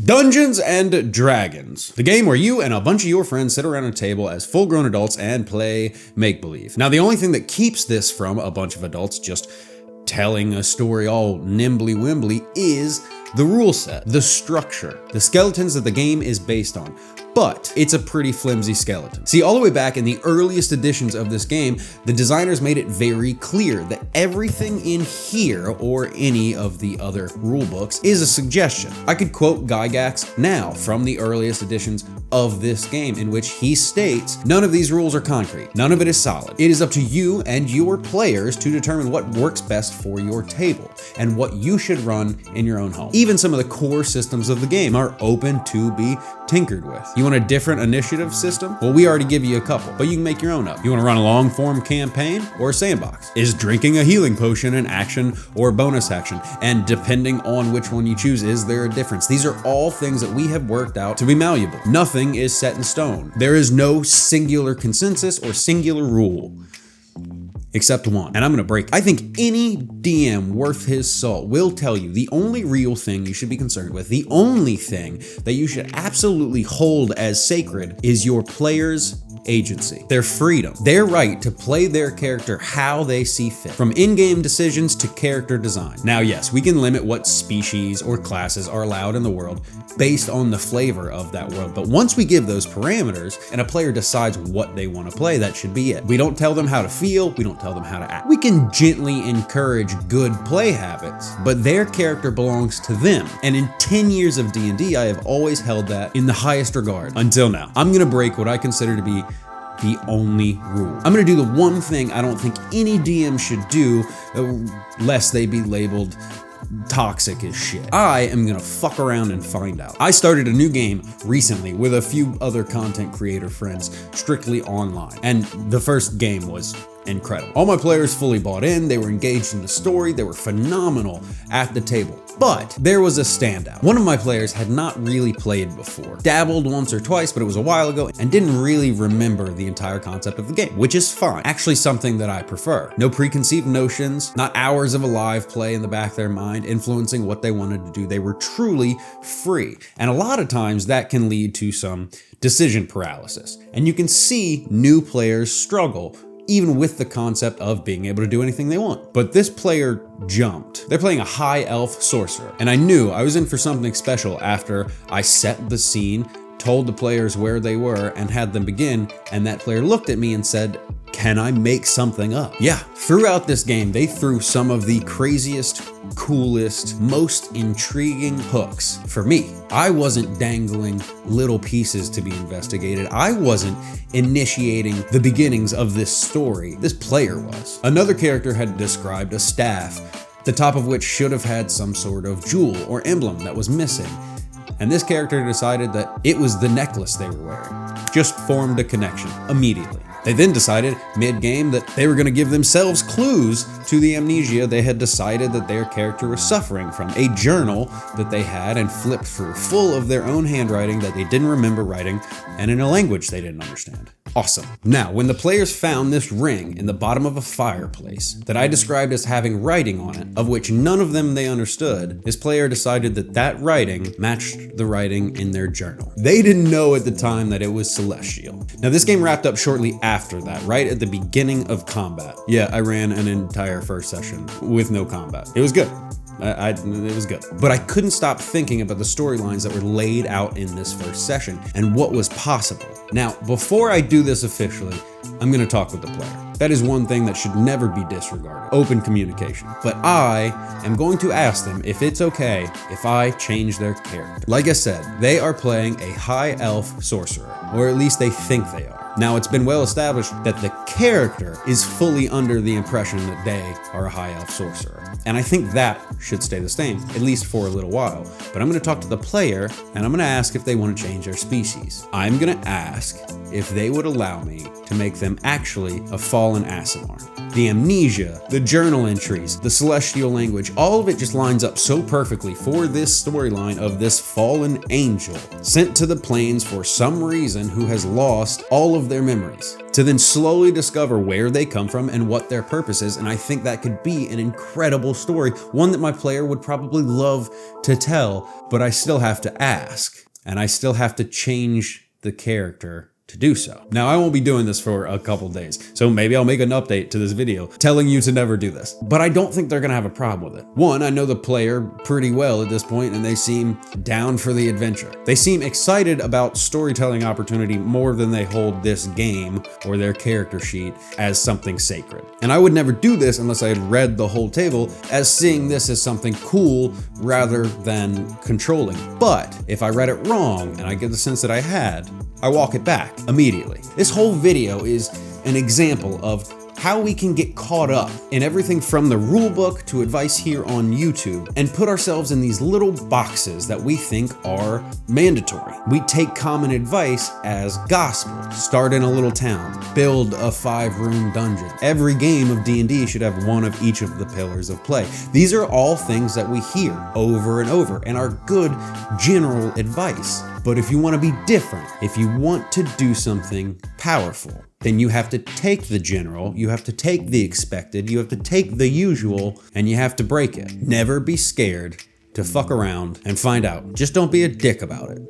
Dungeons and Dragons, the game where you and a bunch of your friends sit around a table as full-grown adults and play make-believe. Now, the only thing that keeps this from a bunch of adults just telling a story all nimbly-wimbly is the rule set, the structure, the skeletons that the game is based on. But it's a pretty flimsy skeleton. See, all the way back in the earliest editions of this game, the designers made it very clear that everything in here, or any of the other rule books, is a suggestion. I could quote Gygax now from the earliest editions of this game, in which he states, none of these rules are concrete, none of it is solid. It is up to you and your players to determine what works best for your table, and what you should run in your own home. Even some of the core systems of the game are open to be tinkered with. You want a different initiative system? Well, we already give you a couple, but you can make your own up. You want to run a long form campaign or a sandbox? Is drinking a healing potion an action or a bonus action? And depending on which one you choose, is there a difference? These are all things that we have worked out to be malleable. Nothing is set in stone. There is no singular consensus or singular rule. Except one, and I'm gonna break. I think any DM worth his salt will tell you the only real thing you should be concerned with, the only thing that you should absolutely hold as sacred is your players' agency, their freedom, their right to play their character how they see fit, from in-game decisions to character design. Now, yes, we can limit what species or classes are allowed in the world based on the flavor of that world, but once we give those parameters and a player decides what they want to play, that should be it. We don't tell them how to feel, we don't tell them how to act. We can gently encourage good play habits, but their character belongs to them. And in 10 years of D&D, I have always held that in the highest regard until now. I'm gonna break what I consider to be the only rule. I'm gonna do the one thing I don't think any DM should do, lest they be labeled toxic as shit. I am gonna fuck around and find out. I started a new game recently with a few other content creator friends, strictly online, and the first game was incredible. All my players fully bought in, they were engaged in the story, they were phenomenal at the table. But there was a standout. One of my players had not really played before, dabbled once or twice, but it was a while ago, and didn't really remember the entire concept of the game, which is fine. Actually something that I prefer. No preconceived notions, not hours of a live play in the back of their mind influencing what they wanted to do. They were truly free. And a lot of times that can lead to some decision paralysis. And you can see new players struggle even with the concept of being able to do anything they want. But this player jumped. They're playing a high elf sorcerer, and I knew I was in for something special after I set the scene, told the players where they were, and had them begin, and that player looked at me and said, "Can I make something up?" Yeah, throughout this game, they threw some of the craziest, coolest, most intriguing hooks for me. I wasn't dangling little pieces to be investigated. I wasn't initiating the beginnings of this story. This player was. Another character had described a staff, the top of which should have had some sort of jewel or emblem that was missing. And this character decided that it was the necklace they were wearing. Just formed a connection immediately. They then decided mid-game that they were going to give themselves clues to the amnesia they had decided that their character was suffering from. A journal that they had and flipped through, full of their own handwriting that they didn't remember writing, and in a language they didn't understand. Awesome. Now, when the players found this ring in the bottom of a fireplace that I described as having writing on it, of which none of them they understood, this player decided that that writing matched the writing in their journal. They didn't know at the time that it was celestial. Now, this game wrapped up shortly after that, right at the beginning of combat. Yeah, I ran an entire first session with no combat. It was good. It was good. But I couldn't stop thinking about the storylines that were laid out in this first session and what was possible. Now, before I do this officially, I'm gonna talk with the player. That is one thing that should never be disregarded, open communication. But I am going to ask them if it's okay if I change their character. Like I said, they are playing a high elf sorcerer, or at least they think they are. Now, it's been well established that the character is fully under the impression that they are a high elf sorcerer. And I think that should stay the same, at least for a little while. But I'm gonna talk to the player, and I'm gonna ask if they wanna change their species. I'm gonna ask if they would allow me to make them actually a fallen Aasimar. The amnesia, the journal entries, the celestial language, all of it just lines up so perfectly for this storyline of this fallen angel sent to the plains for some reason who has lost all of their memories. to then slowly discover where they come from and what their purpose is. And I think that could be an incredible story, one that my player would probably love to tell, but I still have to ask, and I still have to change the character to do so. Now, I won't be doing this for a couple days, so maybe I'll make an update to this video telling you to never do this, but I don't think they're gonna have a problem with it. One, I know the player pretty well at this point, and they seem down for the adventure. They seem excited about storytelling opportunity more than they hold this game or their character sheet as something sacred. And I would never do this unless I had read the whole table, as seeing this as something cool rather than controlling. But if I read it wrong, and I get the sense that I had, I walk it back immediately. This whole video is an example of how we can get caught up in everything from the rulebook to advice here on YouTube and put ourselves in these little boxes that we think are mandatory. We take common advice as gospel. Start in a little town, build a 5-room dungeon. Every game of D&D should have one of each of the pillars of play. These are all things that we hear over and over and are good general advice. But if you want to be different, if you want to do something powerful, then you have to take the general, you have to take the expected, you have to take the usual, and you have to break it. Never be scared to fuck around and find out. Just don't be a dick about it.